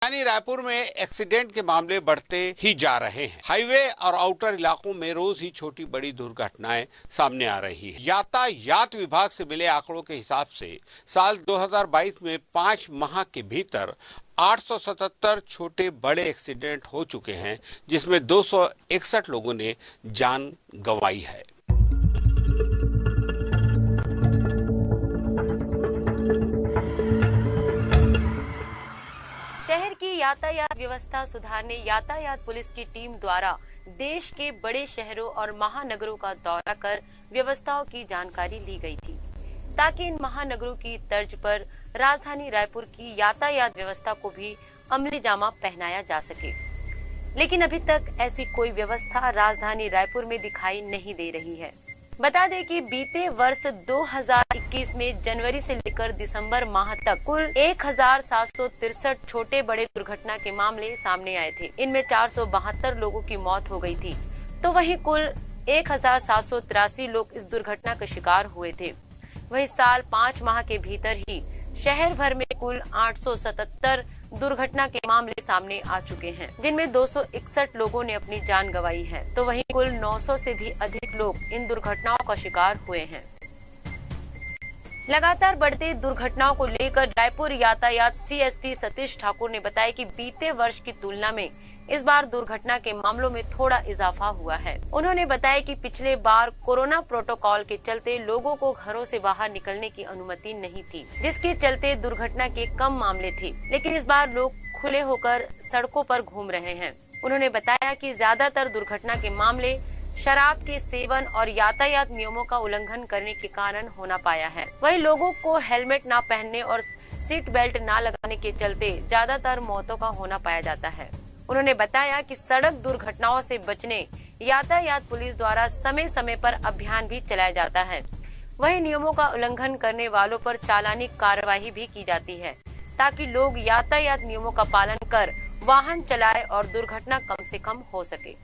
यानी रायपुर में एक्सीडेंट के मामले बढ़ते ही जा रहे हैं। हाईवे और आउटर इलाकों में रोज ही छोटी बड़ी दुर्घटनाएं सामने आ रही है। यातायात विभाग से मिले आंकड़ों के हिसाब से साल 2022 में 5 माह के भीतर 877 छोटे बड़े एक्सीडेंट हो चुके हैं, जिसमें 261 लोगों ने जान गंवाई है। शहर की यातायात व्यवस्था सुधारने यातायात पुलिस की टीम द्वारा देश के बड़े शहरों और महानगरों का दौरा कर व्यवस्थाओं की जानकारी ली गई थी, ताकि इन महानगरों की तर्ज पर राजधानी रायपुर की यातायात व्यवस्था को भी अमली जामा पहनाया जा सके। लेकिन अभी तक ऐसी कोई व्यवस्था राजधानी रायपुर में दिखाई नहीं दे रही है। बता दें कि बीते वर्ष 2021 में जनवरी से लेकर दिसंबर माह तक कुल 1763 छोटे बड़े दुर्घटना के मामले सामने आए थे। इनमें 472 लोगों की मौत हो गई थी, तो वहीं कुल 1783 लोग इस दुर्घटना का शिकार हुए थे। वहीं साल 5 माह के भीतर ही शहर भर में कुल 877 दुर्घटना के मामले सामने आ चुके हैं, जिनमें 261 लोगों ने अपनी जान गंवाई है, तो वहीं कुल 900 से भी अधिक लोग इन दुर्घटनाओं का शिकार हुए हैं। लगातार बढ़ते दुर्घटनाओं को लेकर रायपुर यातायात सीएसपी सतीश ठाकुर ने बताया कि बीते वर्ष की तुलना में इस बार दुर्घटना के मामलों में थोड़ा इजाफा हुआ है। उन्होंने बताया कि पिछले बार कोरोना प्रोटोकॉल के चलते लोगों को घरों से बाहर निकलने की अनुमति नहीं थी, जिसके चलते दुर्घटना के कम मामले थे, लेकिन इस बार लोग खुले होकर सड़कों पर घूम रहे हैं। उन्होंने बताया कि ज्यादातर दुर्घटना के मामले शराब के सेवन और यातायात नियमों का उल्लंघन करने के कारण होना पाया है। वहीं लोगों को हेलमेट न पहनने और सीट बेल्ट न लगाने के चलते ज्यादातर मौतों का होना पाया जाता है। उन्होंने बताया कि सड़क दुर्घटनाओं से बचने यातायात पुलिस द्वारा समय समय पर अभियान भी चलाया जाता है। वहीं नियमों का उल्लंघन करने वालों पर चालानी कार्रवाई भी की जाती है, ताकि लोग यातायात नियमों का पालन कर वाहन चलाएं और दुर्घटना कम से कम हो सके।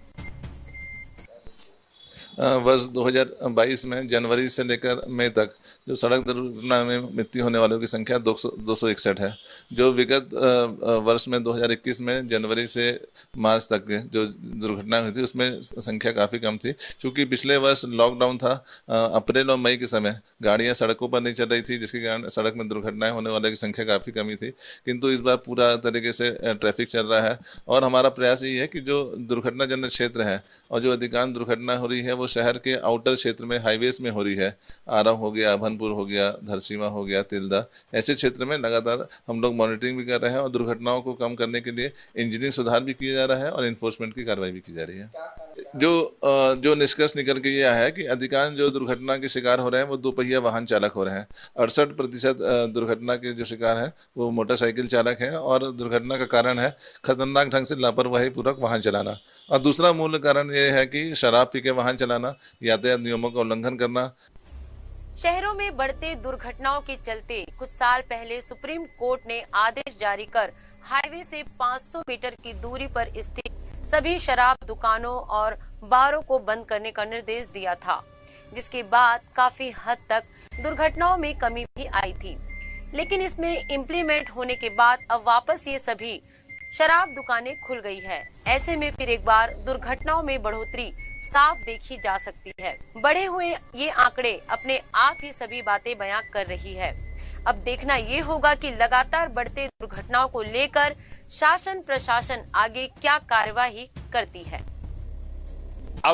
वर्ष 2022 में जनवरी से लेकर मई तक जो सड़क दुर्घटना में मृत्यु होने वालों की संख्या 261 है। जो विगत वर्ष में 2021 में जनवरी से मार्च तक जो दुर्घटना हुई थी उसमें संख्या काफ़ी कम थी, क्योंकि पिछले वर्ष लॉकडाउन था। अप्रैल और मई के समय गाड़ियां सड़कों पर नहीं चल रही थी, जिसके कारण सड़क में दुर्घटनाएं होने वाले की संख्या काफ़ी कमी थी। किंतु इस बार पूरा तरीके से ट्रैफिक चल रहा है और हमारा प्रयास ये है कि जो दुर्घटनाजनक क्षेत्र है और जो अधिकांश दुर्घटना हो रही है वो शहर के आउटर क्षेत्र में हाईवेज में हो रही है। आरव हो गया, अभनपुर हो गया, धरसीमा हो गया, तिल्दा, ऐसे क्षेत्र में लगातार हम लोग मॉनिटरिंग भी कर रहे हैं और दुर्घटनाओं को कम करने के लिए इंजीनियरिंग सुधार भी किया जा रहा है और इन्फोर्समेंट की कार्रवाई भी की जा रही है। जो निष्कर्ष निकल के ये आया है कि अधिकांश जो दुर्घटना के शिकार हो रहे हैं वो दोपहिया वाहन चालक हो रहे हैं। 68% दुर्घटना के जो शिकार हैं वो मोटरसाइकिल चालक हैं और दुर्घटना का कारण है खतरनाक ढंग से लापरवाही पूर्वक वाहन चलाना। और दूसरा मूल कारण ये है कि शराब पी के वाहन चलाना, यातायात नियमों का उल्लंघन करना। शहरों में बढ़ते दुर्घटनाओं के चलते कुछ साल पहले सुप्रीम कोर्ट ने आदेश जारी कर हाईवे से 500 मीटर की दूरी पर स्थित सभी शराब दुकानों और बारों को बंद करने का निर्देश दिया था, जिसके बाद काफी हद तक दुर्घटनाओं में कमी भी आई थी। लेकिन इसमें इम्प्लीमेंट होने के बाद अब वापस ये सभी शराब दुकानें खुल गई है। ऐसे में फिर एक बार दुर्घटनाओं में बढ़ोतरी साफ देखी जा सकती है। बढ़े हुए ये आंकड़े अपने आप ही सभी बातें बयां कर रही है। अब देखना ये होगा कि लगातार बढ़ते दुर्घटनाओं को लेकर शासन प्रशासन आगे क्या कार्यवाही करती है।